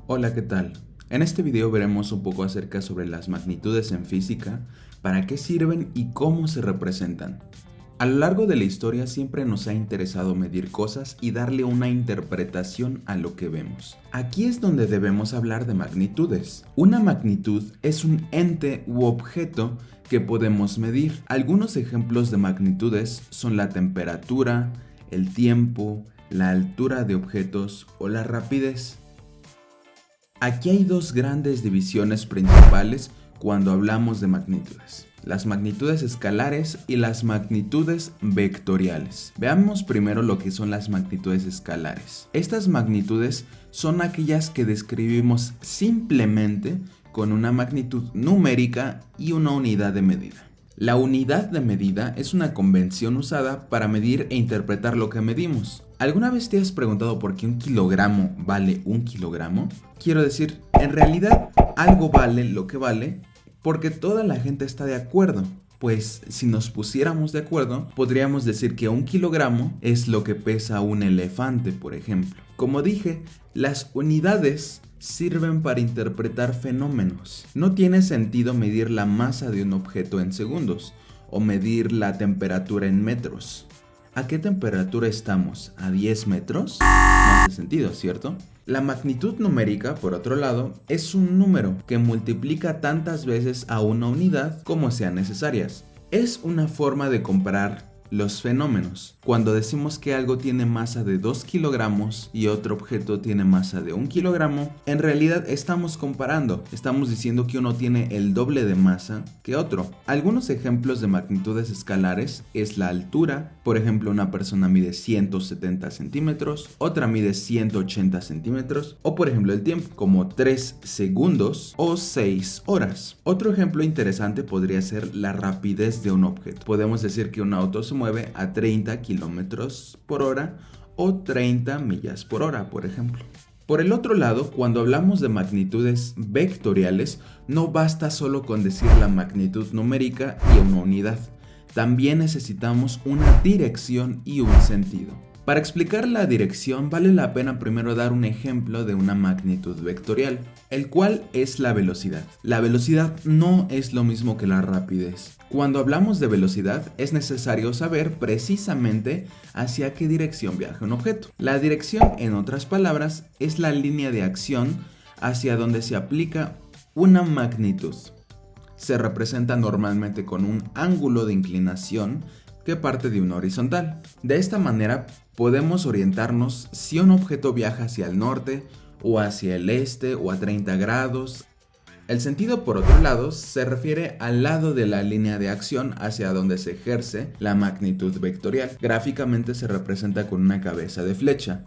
Hola, ¿qué tal? En este video veremos un poco acerca sobre las magnitudes en física, para qué sirven y cómo se representan. A lo largo de la historia siempre nos ha interesado medir cosas y darle una interpretación a lo que vemos. Aquí es donde debemos hablar de magnitudes. Una magnitud es un ente u objeto que podemos medir. Algunos ejemplos de magnitudes son la temperatura, el tiempo, la altura de objetos o la rapidez. Aquí hay dos grandes divisiones principales cuando hablamos de magnitudes: las magnitudes escalares y las magnitudes vectoriales. Veamos primero lo que son las magnitudes escalares. Estas magnitudes son aquellas que describimos simplemente con una magnitud numérica y una unidad de medida. La unidad de medida es una convención usada para medir e interpretar lo que medimos. ¿Alguna vez te has preguntado por qué un kilogramo vale un kilogramo? Quiero decir, en realidad algo vale lo que vale porque toda la gente está de acuerdo. Pues si nos pusiéramos de acuerdo, podríamos decir que un kilogramo es lo que pesa un elefante, por ejemplo. Como dije, las unidades sirven para interpretar fenómenos. No tiene sentido medir la masa de un objeto en segundos o medir la temperatura en metros. ¿A qué temperatura estamos? ¿A 10 metros? No hace sentido, ¿cierto? La magnitud numérica, por otro lado, es un número que multiplica tantas veces a una unidad como sean necesarias. Es una forma de comparar los fenómenos. Cuando decimos que algo tiene masa de 2 kilogramos y otro objeto tiene masa de 1 kilogramo, en realidad estamos comparando. Estamos diciendo que uno tiene el doble de masa que otro. Algunos ejemplos de magnitudes escalares es la altura. Por ejemplo, una persona mide 170 centímetros, otra mide 180 centímetros, o por ejemplo el tiempo, como 3 segundos o 6 horas. Otro ejemplo interesante podría ser la rapidez de un objeto. Podemos decir que un auto se mueve a 30 kilómetros por hora o 30 millas por hora, por ejemplo. Por el otro lado, cuando hablamos de magnitudes vectoriales, no basta solo con decir la magnitud numérica y una unidad. También necesitamos una dirección y un sentido. Para explicar la dirección vale la pena primero dar un ejemplo de una magnitud vectorial, el cual es la velocidad. La velocidad no es lo mismo que la rapidez. Cuando hablamos de velocidad es necesario saber precisamente hacia qué dirección viaja un objeto. La dirección, en otras palabras, es la línea de acción hacia donde se aplica una magnitud. Se representa normalmente con un ángulo de inclinación que parte de una horizontal. De esta manera podemos orientarnos si un objeto viaja hacia el norte o hacia el este o a 30 grados. El sentido, por otro lado, se refiere al lado de la línea de acción hacia donde se ejerce la magnitud vectorial. Gráficamente se representa con una cabeza de flecha.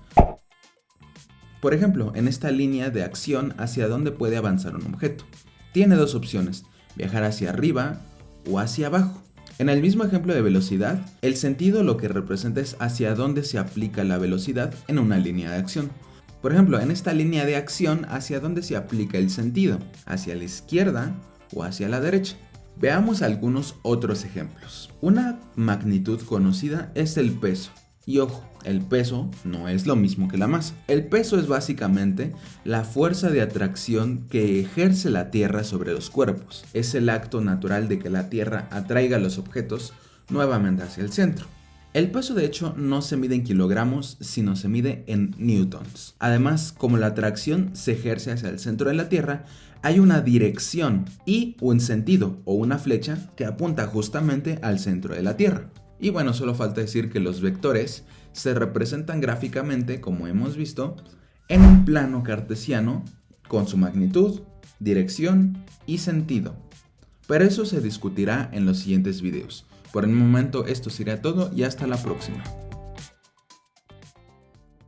Por ejemplo, en esta línea de acción hacia donde puede avanzar un objeto. Tiene dos opciones: viajar hacia arriba o hacia abajo. En el mismo ejemplo de velocidad, el sentido lo que representa es hacia dónde se aplica la velocidad en una línea de acción. Por ejemplo, en esta línea de acción, ¿hacia dónde se aplica el sentido? ¿Hacia la izquierda o hacia la derecha? Veamos algunos otros ejemplos. Una magnitud conocida es el peso. Y ojo, el peso no es lo mismo que la masa. El peso es básicamente la fuerza de atracción que ejerce la Tierra sobre los cuerpos. Es el acto natural de que la Tierra atraiga los objetos nuevamente hacia el centro. El peso, de hecho, no se mide en kilogramos, sino se mide en newtons. Además, como la atracción se ejerce hacia el centro de la Tierra, hay una dirección y un sentido o una flecha que apunta justamente al centro de la Tierra. Y bueno, solo falta decir que los vectores se representan gráficamente, como hemos visto, en un plano cartesiano con su magnitud, dirección y sentido. Pero eso se discutirá en los siguientes videos. Por el momento esto sería todo y hasta la próxima.